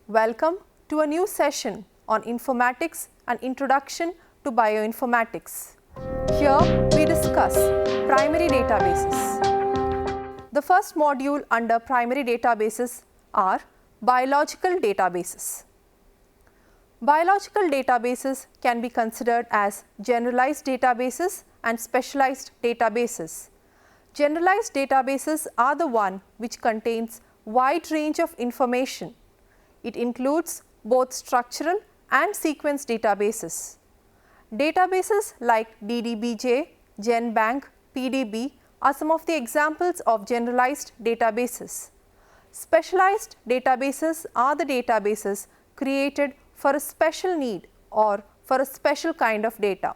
Welcome to a new session on informatics and introduction to bioinformatics. Here we discuss primary databases. The first module under primary databases are biological databases. Biological databases can be considered as generalized databases and specialized databases. Generalized databases are the one which contains wide range of information. It includes both structural and sequence databases. Databases like DDBJ, GenBank, PDB are some of the examples of generalized databases. Specialized databases are the databases created for a special need or for a special kind of data.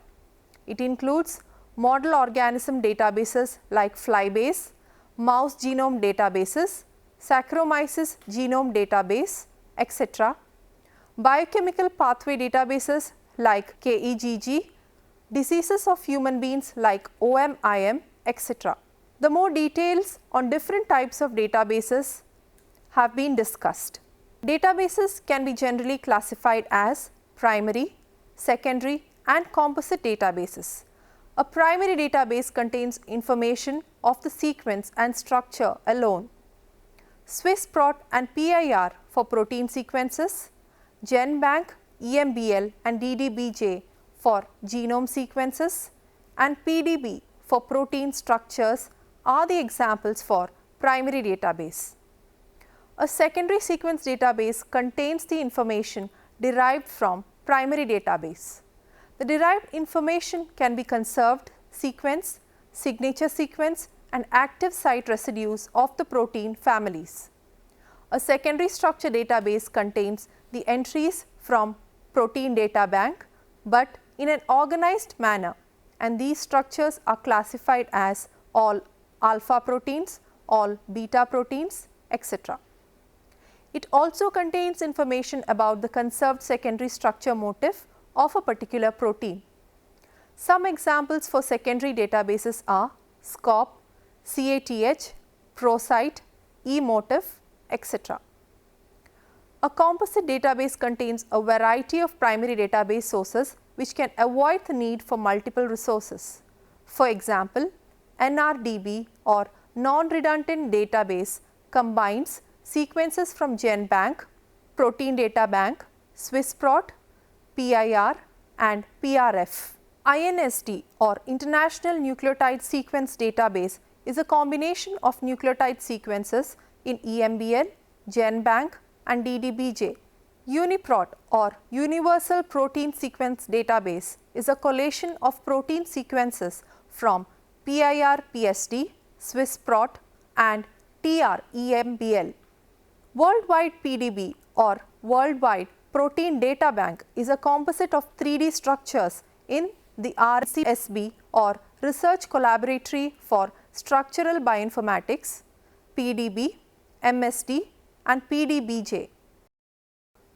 It includes model organism databases like Flybase, mouse genome databases, Saccharomyces genome database, etc. Biochemical pathway databases like KEGG, diseases of human beings like OMIM, etc. The more details on different types of databases have been discussed. Databases can be generally classified as primary, secondary and composite databases. A primary database contains information of the sequence and structure alone. SwissProt and PIR for protein sequences, GenBank, EMBL and DDBJ for genome sequences and PDB for protein structures are the examples for primary database. A secondary sequence database contains the information derived from primary database. The derived information can be conserved sequence, signature sequence and active site residues of the protein families. A secondary structure database contains the entries from protein data bank, but in an organized manner, and these structures are classified as all alpha proteins, all beta proteins, etc. It also contains information about the conserved secondary structure motif of a particular protein. Some examples for secondary databases are SCOP, CATH, ProCite, eMotif, etc. A composite database contains a variety of primary database sources which can avoid the need for multiple resources. For example, NRDB or non-redundant database combines sequences from GenBank, Protein Data Bank, SwissProt, PIR and PRF. INSD or International Nucleotide Sequence Database is a combination of nucleotide sequences in EMBL, GenBank and DDBJ. UniProt or Universal Protein Sequence Database is a collation of protein sequences from PIR-PSD, SwissProt and TR-EMBL. Worldwide PDB or Worldwide Protein Data Bank is a composite of 3D structures in the RCSB or Research Collaboratory for Structural Bioinformatics, PDB, MSD and PDBJ.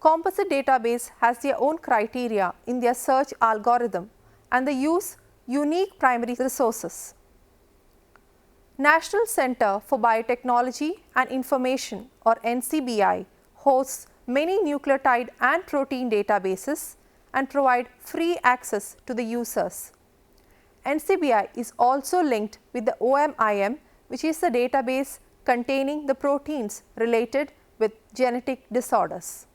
Composite database has their own criteria in their search algorithm and they use unique primary resources. National Center for Biotechnology and Information or NCBI hosts many nucleotide and protein databases and provide free access to the users. NCBI is also linked with the OMIM, which is the database containing the proteins related with genetic disorders.